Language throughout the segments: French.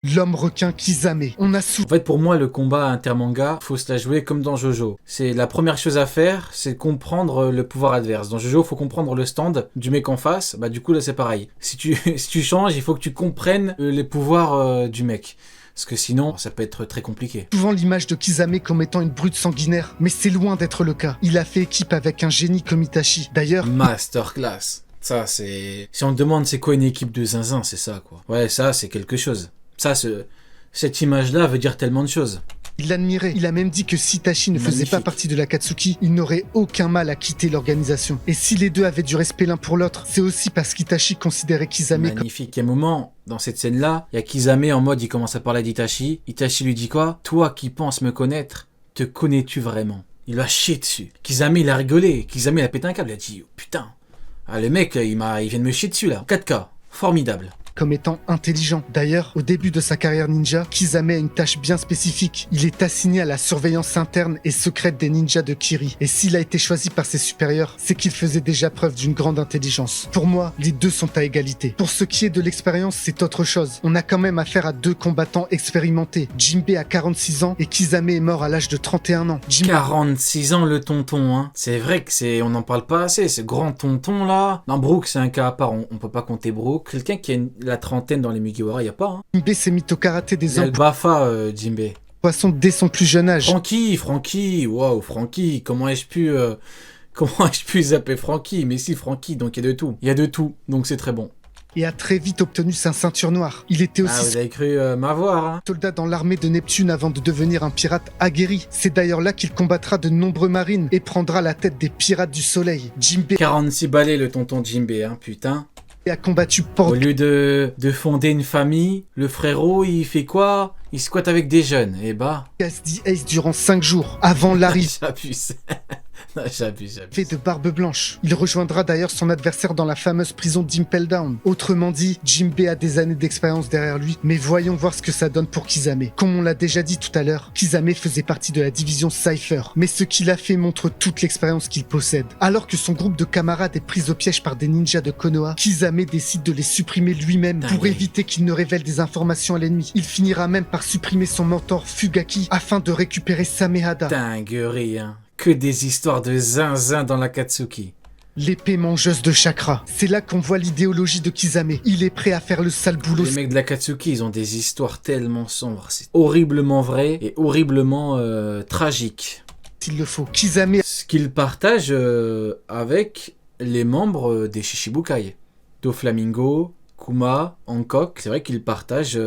L'homme requin Kisame. On a En fait, pour moi, le combat intermanga, faut se la jouer comme dans Jojo. C'est la première chose à faire, c'est comprendre le pouvoir adverse. Dans Jojo, faut comprendre le stand du mec en face. Bah du coup là, c'est pareil. Si tu changes, il faut que tu comprennes les pouvoirs du mec. Parce que sinon, ça peut être très compliqué. souvent l'image de Kisame comme étant une brute sanguinaire, mais c'est loin d'être le cas. Il a fait équipe avec un génie comme Itachi. D'ailleurs, Masterclass. Ça, c'est... Si on te demande c'est quoi une équipe de zinzin, c'est ça, quoi. Ouais, ça, c'est quelque chose. Ça, cette image-là veut dire tellement de choses. il l'admirait. Il a même dit que si Itachi ne faisait Magnifique. pas partie de l'Akatsuki, il n'aurait aucun mal à quitter l'organisation. Et si les deux avaient du respect l'un pour l'autre, c'est aussi parce qu'Itachi considérait Kisame comme... Magnifique. Il y a un moment, dans cette scène-là, il y a Kisame en mode, il commence à parler d'Itachi. Itachi lui dit quoi? Toi qui penses me connaître, te connais-tu vraiment? Il lui a chié dessus. Kisame, il a rigolé. Kisame, il a pété un câble. Il a dit, oh, putain. Ah, le mec, il vient de me chier dessus, là. 4K. Formidable. comme étant intelligent. D'ailleurs, au début de sa carrière ninja, Kisame a une tâche bien spécifique. Il est assigné à la surveillance interne et secrète des ninjas de Kiri. Et s'il a été choisi par ses supérieurs, c'est qu'il faisait déjà preuve d'une grande intelligence. Pour moi, les deux sont à égalité. Pour ce qui est de l'expérience, c'est autre chose. On a quand même affaire à deux combattants expérimentés. Jinbei a 46 ans et Kisame est mort à l'âge de 31 ans. 46 ans le tonton, hein. C'est vrai que on n'en parle pas assez, ce grand tonton là. Non, Brook c'est un cas à part, on peut pas compter Brook. Quelqu'un qui a la trentaine dans les Mugiwara, y a pas, hein. Jinbei s'est mis au karaté des Il y a hommes le Bafa, Jinbei. poissons dès son plus jeune âge. Francky, waouh, Francky, comment ai-je pu zapper Francky? Mais si, Francky, donc il y a de tout. Il y a de tout, donc c'est très bon. Et a très vite obtenu sa ceinture noire. Il était Ah, aussi vous avez cru m'avoir, hein? soldat dans l'armée de Neptune avant de devenir un pirate aguerri. C'est d'ailleurs là qu'il combattra de nombreux marines et prendra la tête des pirates du soleil. Jinbei 46 balais le tonton Jinbei, hein, putain. a combattu Au Port lieu de fonder une famille, le frérot, il fait quoi? Il squatte avec des jeunes, et bah... Cassidy Ace durant 5 jours avant l'arrivée J'abuse. Non, j'abuse. de Barbe Blanche. Il rejoindra d'ailleurs son adversaire dans la fameuse prison d'Impel Down. Autrement dit, Jinbei a des années d'expérience derrière lui, mais voyons voir ce que ça donne pour Kisame. Comme on l'a déjà dit tout à l'heure, Kisame faisait partie de la division Cypher, mais ce qu'il a fait montre toute l'expérience qu'il possède. Alors que son groupe de camarades est pris au piège par des ninjas de Konoha, Kisame décide de les supprimer lui-même pour Dingue. éviter qu'ils ne révèlent des informations à l'ennemi. Il finira même par supprimer son mentor Fugaki afin de récupérer Samehada. Dinguerie, hein. Que des histoires de zinzin dans l'Akatsuki. L'épée mangeuse de chakra. C'est là qu'on voit l'idéologie de Kisame. Il est prêt à faire le sale boulot Les mecs de l'Akatsuki, ils ont des histoires tellement sombres. C'est horriblement vrai et horriblement tragique. s'il le faut. Kisame Ce qu'ils partagent avec les membres des Shishibukai. Doflamingo, Kuma, Hancock, c'est vrai qu'ils partagent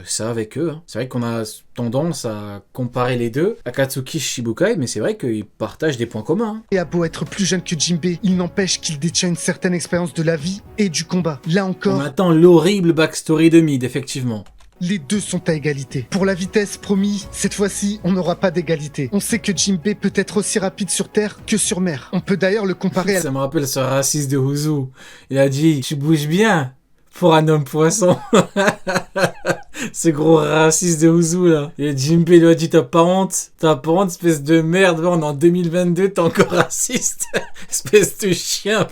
ça avec eux, hein. C'est vrai qu'on a tendance à comparer les deux, Akatsuki, Shishibukai, mais c'est vrai qu'ils partagent des points communs, hein. a beau être plus jeune que Jinbei, il n'empêche qu'il détient une certaine expérience de la vie et du combat. Là On encore, attend l'horrible backstory de Mid, effectivement. les deux sont à égalité. Pour la vitesse, promis, cette fois-ci, on n'aura pas d'égalité. On sait que Jinbei peut être aussi rapide sur terre que sur mer. On peut d'ailleurs le comparer à Ça me rappelle ce raciste de Huzu. Il a dit, tu bouges bien pour un homme poisson. Ce gros raciste de Huzu là. Et Jinbei lui a dit, t'as pas honte, espèce de merde. On est en 2022, t'es encore raciste. Espèce de chien.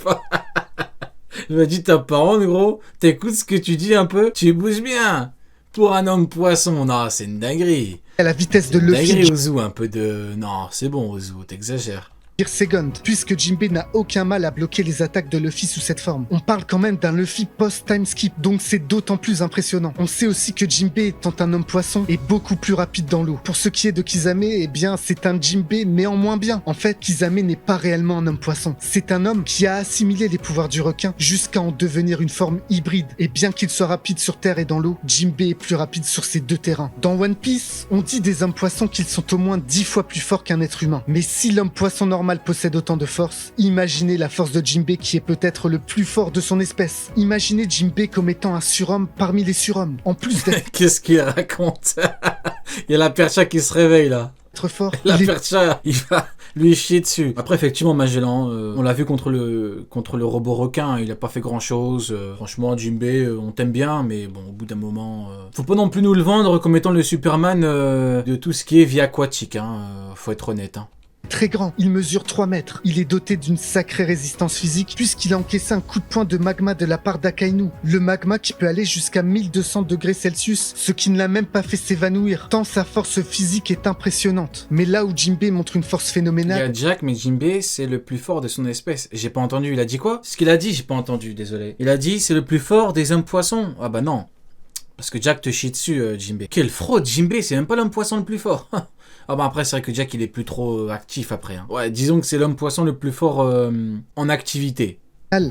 Il lui a dit, t'as pas honte gros, t'écoutes ce que tu dis un peu, tu bouges bien. Pour un homme poisson, non, c'est une dinguerie. la vitesse de C'est une dinguerie, Luffy Huzu, un peu de... Non, c'est bon, Huzu, t'exagères. Second, puisque Jinbei n'a aucun mal à bloquer les attaques de Luffy sous cette forme. On parle quand même d'un Luffy post-time skip, donc c'est d'autant plus impressionnant. On sait aussi que Jinbei, étant un homme poisson, est beaucoup plus rapide dans l'eau. Pour ce qui est de Kisame, eh bien, c'est un Jinbei, mais en moins bien. En fait, Kisame n'est pas réellement un homme poisson. C'est un homme qui a assimilé les pouvoirs du requin jusqu'à en devenir une forme hybride. Et bien qu'il soit rapide sur terre et dans l'eau, Jinbei est plus rapide sur ces deux terrains. Dans One Piece, on dit des hommes poissons qu'ils sont au moins 10 fois plus forts qu'un être humain. Mais si l'homme poisson normal possède autant de force, imaginez la force de Jinbei qui est peut-être le plus fort de son espèce. Imaginez Jinbei comme étant un surhomme parmi les surhommes. En plus d'être Qu'est-ce qu'il raconte? Il y a la percha qui se réveille là. fort, La il est percha, il va lui chier dessus. Après, effectivement, Magellan, on l'a vu contre le robot requin, il a pas fait grand chose. Franchement, Jinbei, on t'aime bien, mais bon, au bout d'un moment, faut pas non plus nous le vendre comme étant le Superman de tout ce qui est vie aquatique, hein. Faut être honnête, hein. Très grand, il mesure 3 mètres. Il est doté d'une sacrée résistance physique puisqu'il a encaissé un coup de poing de magma de la part d'Akainu. Le magma qui peut aller jusqu'à 1200 degrés Celsius, ce qui ne l'a même pas fait s'évanouir, tant sa force physique est impressionnante. Mais là où Jinbei montre une force Il y phénoménale, a Jack, mais Jinbei, c'est le plus fort de son espèce. J'ai pas entendu, il a dit quoi? Ce qu'il a dit, j'ai pas entendu, désolé. Il a dit, c'est le plus fort des hommes poissons. Ah bah non. Parce que Jack te chie dessus, Jinbei. Quelle fraude, Jinbei, c'est même pas l'homme poisson le plus fort. Ah bah après, c'est vrai que Jack, il est plus trop actif après. Hein. Ouais, disons que c'est l'homme poisson le plus fort en activité.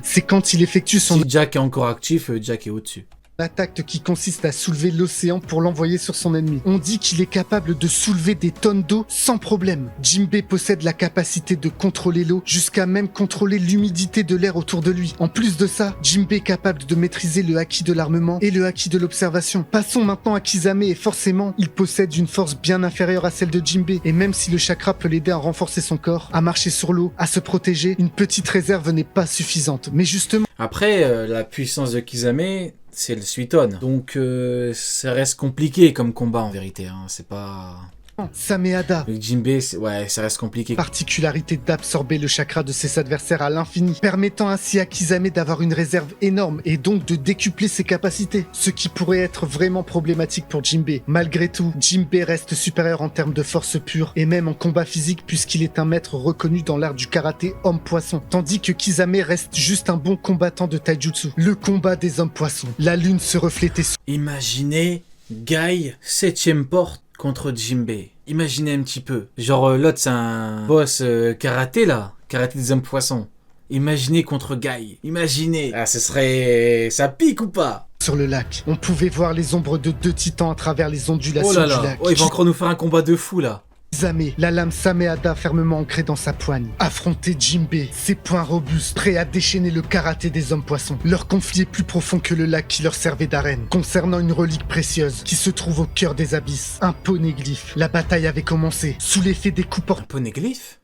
c'est quand il effectue son Si Jack est encore actif, Jack est au-dessus. attaque qui consiste à soulever l'océan pour l'envoyer sur son ennemi. On dit qu'il est capable de soulever des tonnes d'eau sans problème. Jinbei possède la capacité de contrôler l'eau, jusqu'à même contrôler l'humidité de l'air autour de lui. En plus de ça, Jinbei est capable de maîtriser le haki de l'armement et le haki de l'observation. Passons maintenant à Kisame et forcément, il possède une force bien inférieure à celle de Jinbei. Et même si le chakra peut l'aider à renforcer son corps, à marcher sur l'eau, à se protéger, une petite réserve n'est pas suffisante. Mais justement, Après, la puissance de Kisame, c'est le Suiton. Donc, ça reste compliqué comme combat en vérité. Hein. C'est pas... Sameada, Le Jinbei, ouais, ça reste compliqué. particularité d'absorber le chakra de ses adversaires à l'infini, permettant ainsi à Kisame d'avoir une réserve énorme et donc de décupler ses capacités, ce qui pourrait être vraiment problématique pour Jinbei. Malgré tout, Jinbei reste supérieur en termes de force pure et même en combat physique puisqu'il est un maître reconnu dans l'art du karaté homme-poisson, tandis que Kisame reste juste un bon combattant de taijutsu. Le combat des hommes-poissons. La lune se reflétait sur Imaginez Guy, 7ème porte contre Jinbei. Imaginez un petit peu. Genre, l'autre, c'est un boss karaté, là. Karaté des hommes poissons. Imaginez contre Guy. Imaginez. Ah, ce serait... Ça pique ou pas? le lac. On pouvait voir les ombres de 2 titans à travers les ondulations Oh là du là. lac. Oh, il va encore nous faire un combat de fou, là. Kisame, la lame Sameada fermement ancrée dans sa poigne. Affronter Jinbei, ses poings robustes, prêts à déchaîner le karaté des hommes poissons. Leur conflit est plus profond que le lac qui leur servait d'arène. Concernant une relique précieuse qui se trouve au cœur des abysses, un poneglyphe. La bataille avait commencé. Sous l'effet des coups portés Poneglyphe?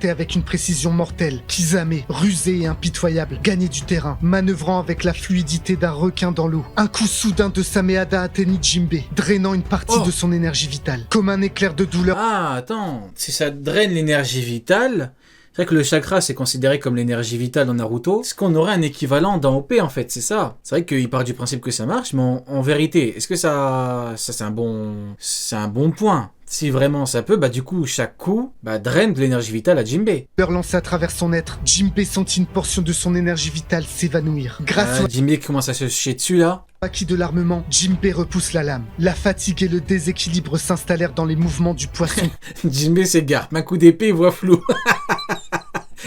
avec une précision mortelle, Kisame, rusé et impitoyable, gagnait du terrain, manœuvrant avec la fluidité d'un requin dans l'eau. Un coup soudain de Sameada atteignit Jinbei, drainant une partie de son énergie vitale. Comme un éclair de douleur, Ah, attends. Si ça draine l'énergie vitale... C'est vrai que le chakra, c'est considéré comme l'énergie vitale dans Naruto. Est-ce qu'on aurait un équivalent dans OP, en fait? C'est ça. C'est vrai qu'il part du principe que ça marche, mais en vérité, est-ce que ça c'est un bon point? Si vraiment ça peut, bah du coup, chaque coup, bah draine de l'énergie vitale à Jinbei. lancée à travers son être, Jinbei sentit une portion de son énergie vitale s'évanouir. Grâce au Jinbei qui commence à se chier dessus, là. haki de l'armement, Jinbei repousse la lame. La fatigue et le déséquilibre s'installèrent dans les mouvements du poisson. Jinbei s'égare. Un coup d'épée, il voit flou.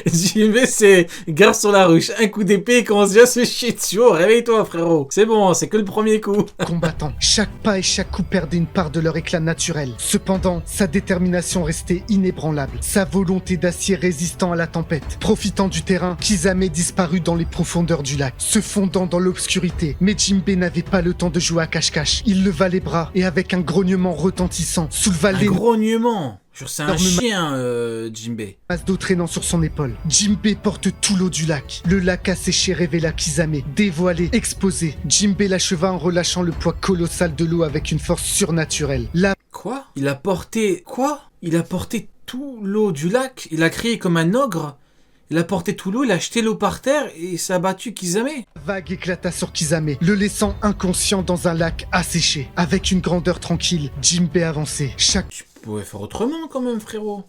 Jinbei, c'est gare sur la ruche. Un coup d'épée, il commence déjà à se chier dessus. Oh, réveille-toi, frérot. C'est bon, c'est que le premier coup. Combattant, chaque pas et chaque coup perdaient une part de leur éclat naturel. Cependant, sa détermination restait inébranlable. Sa volonté d'acier résistant à la tempête. Profitant du terrain, Kisame disparut dans les profondeurs du lac, se fondant dans l'obscurité. Mais Jinbei n'avait pas le temps de jouer à cache-cache. Il leva les bras et avec un grognement retentissant, souleva Un l'énorme grognement. Genre, c'est un Énorme chien, Jinbei. masse d'eau traînant sur son épaule. Jinbei porte tout l'eau du lac. Le lac asséché révéla Kisame, dévoilé, exposé. Jinbei l'acheva en relâchant le poids colossal de l'eau avec une force surnaturelle. La Quoi? Il a porté... Quoi? Il a porté tout l'eau du lac? Il a crié comme un ogre? Il a porté tout l'eau, il a jeté l'eau par terre et ça a battu Kisame? vague éclata sur Kisame, le laissant inconscient dans un lac asséché. Avec une grandeur tranquille, Jinbei avançait, chaque Tu pouvais faire autrement quand même, frérot.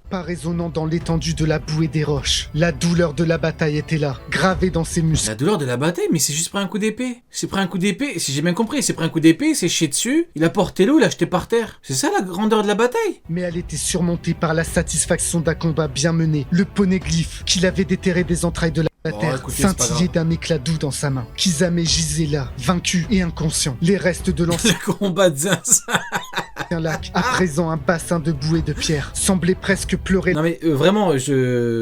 pas résonnant dans l'étendue de la boue et des roches. La douleur de la bataille était là, gravée dans ses muscles. La douleur de la bataille, mais c'est juste pris un coup d'épée. C'est pris un coup d'épée, si j'ai bien compris, c'est pris un coup d'épée, c'est chié dessus, il a porté l'eau, il l'a jeté par terre. C'est ça la grandeur de la bataille? Mais elle était surmontée par la satisfaction d'un combat bien mené. Le poneglyphe, qu'il avait déterré des entrailles de la terre, écoutez, c'est pas scintillait grave. d'un éclat doux dans sa main. Kisame gisait là, vaincu et inconscient. Les restes de l'ancien Le combat de Zins. lac, à présent un bassin de boue et de pierre, semblait presque pleurer. Non mais vraiment,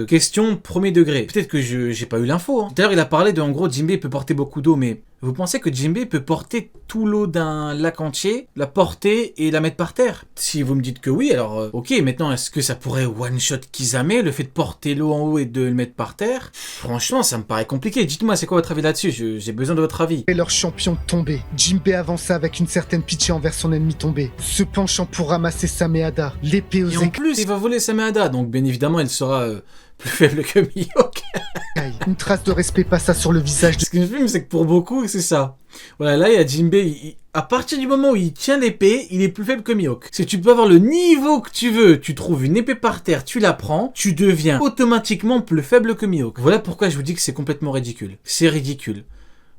question premier degré. Peut-être que j'ai pas eu l'info. Hein. D'ailleurs, il a parlé de, en gros, Jinbei peut porter beaucoup d'eau, mais Vous pensez que Jinbei peut porter tout l'eau d'un lac entier, la porter et la mettre par terre? Si vous me dites que oui, alors ok, maintenant est-ce que ça pourrait one-shot Kisame, le fait de porter l'eau en haut et de le mettre par terre? Franchement, ça me paraît compliqué. Dites-moi, c'est quoi votre avis là-dessus? J'ai besoin de votre avis. Et leur champion tombé. Jinbei avança avec une certaine pitié envers son ennemi tombé, se penchant pour ramasser Sameada, l'épée aux Et en plus, il va voler Sameada, donc bien évidemment, elle sera plus faible que Mihawk. Une trace de respect passa sur le visage de... Ce que je filme, c'est que pour beaucoup, c'est ça. Voilà, là, il y a Jinbei. À partir du moment où il tient l'épée, il est plus faible que Mihawk. Si tu peux avoir le niveau que tu veux, tu trouves une épée par terre, tu la prends, tu deviens automatiquement plus faible que Mihawk. Voilà pourquoi je vous dis que c'est complètement ridicule. C'est ridicule.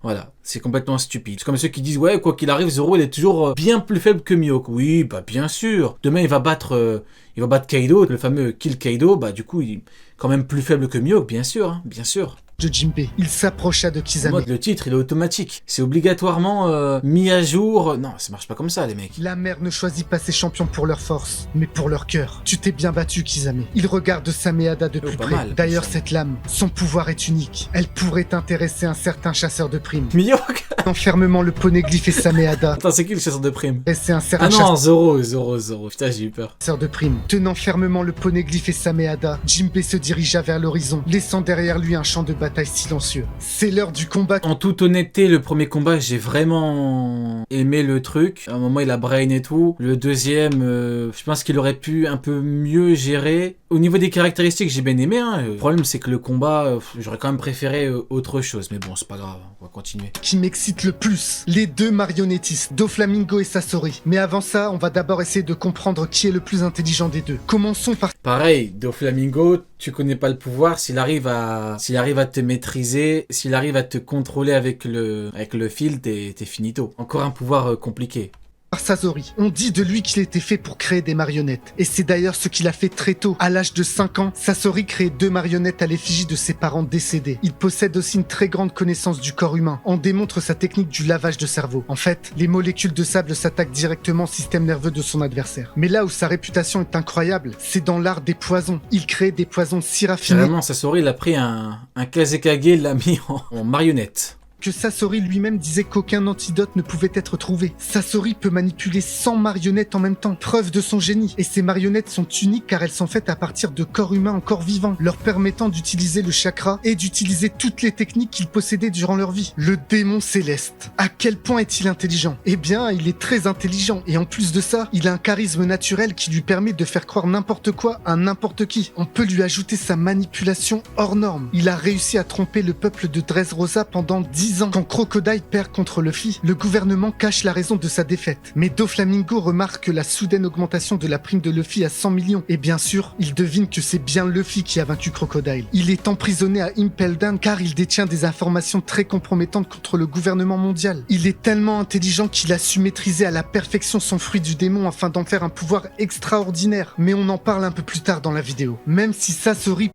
Voilà, c'est complètement stupide. C'est comme ceux qui disent, ouais, quoi qu'il arrive, Zoro, il est toujours bien plus faible que Mihawk. Oui, bah bien sûr. Demain, il va battre Kaido, le fameux Kill Kaido. Bah du coup, il est quand même plus faible que Mihawk, bien sûr, hein, bien sûr. De Jinbei. Il s'approcha de Kisame. Moi, le titre, il est automatique. C'est obligatoirement mis à jour. Non, ça marche pas comme ça, les mecs. La mer ne choisit pas ses champions pour leur force, mais pour leur cœur. Tu t'es bien battu, Kisame. Il regarde Sameada de plus pas près. mal, D'ailleurs, ça. cette lame, son pouvoir est unique. Elle pourrait intéresser un certain chasseur de primes. Mihawk. Enfermement le poneglyphe et Sameada. Attends, c'est qui le chasseur de primes? Et c'est un certain Ah non, Zoro. Putain, j'ai eu peur. chasseur de primes. Tenant fermement le poneglyphe et Sameada, Jinbei se dirigea vers l'horizon, laissant derrière lui un champ de bataille silencieux. C'est l'heure du combat. En toute honnêteté, le premier combat, j'ai vraiment aimé le truc. À un moment, il a brain et tout. Le deuxième, je pense qu'il aurait pu un peu mieux gérer. Au niveau des caractéristiques, j'ai bien aimé. Hein. Le problème, c'est que le combat, j'aurais quand même préféré autre chose. Mais bon, c'est pas grave, on va continuer. Qui m'excite le plus, les deux marionnettistes, Doflamingo et Sasori. Mais avant ça, on va d'abord essayer de comprendre qui est le plus intelligent des deux. Commençons par... Pareil, Doflamingo, tu connais pas le pouvoir. S'il arrive à te maîtriser, s'il arrive à te contrôler avec le fil, t'es finito. Encore un pouvoir compliqué. Sasori. On dit de lui qu'il était fait pour créer des marionnettes. Et c'est d'ailleurs ce qu'il a fait très tôt. À l'âge de 5 ans, Sasori crée 2 marionnettes à l'effigie de ses parents décédés. Il possède aussi une très grande connaissance du corps humain. On démontre sa technique du lavage de cerveau. En fait, les molécules de sable s'attaquent directement au système nerveux de son adversaire. Mais là où sa réputation est incroyable, c'est dans l'art des poisons. Il crée des poisons si raffinés... Vraiment, Sasori, il a pris un Kazekage, il l'a mis en marionnette. Que Sasori lui-même disait qu'aucun antidote ne pouvait être trouvé. Sasori peut manipuler 100 marionnettes en même temps, preuve de son génie. Et ces marionnettes sont uniques car elles sont faites à partir de corps humains encore vivants, leur permettant d'utiliser le chakra et d'utiliser toutes les techniques qu'ils possédaient durant leur vie. Le démon céleste. À quel point est-il intelligent? Eh bien, il est très intelligent et en plus de ça, il a un charisme naturel qui lui permet de faire croire n'importe quoi à n'importe qui. On peut lui ajouter sa manipulation hors norme. Il a réussi à tromper le peuple de Dressrosa pendant 10 ans. Quand Crocodile perd contre Luffy, le gouvernement cache la raison de sa défaite. Mais Doflamingo remarque la soudaine augmentation de la prime de Luffy à 100 millions. Et bien sûr, il devine que c'est bien Luffy qui a vaincu Crocodile. Il est emprisonné à Impel Down car il détient des informations très compromettantes contre le gouvernement mondial. Il est tellement intelligent qu'il a su maîtriser à la perfection son fruit du démon afin d'en faire un pouvoir extraordinaire. Mais on en parle un peu plus tard dans la vidéo. Même si Sasori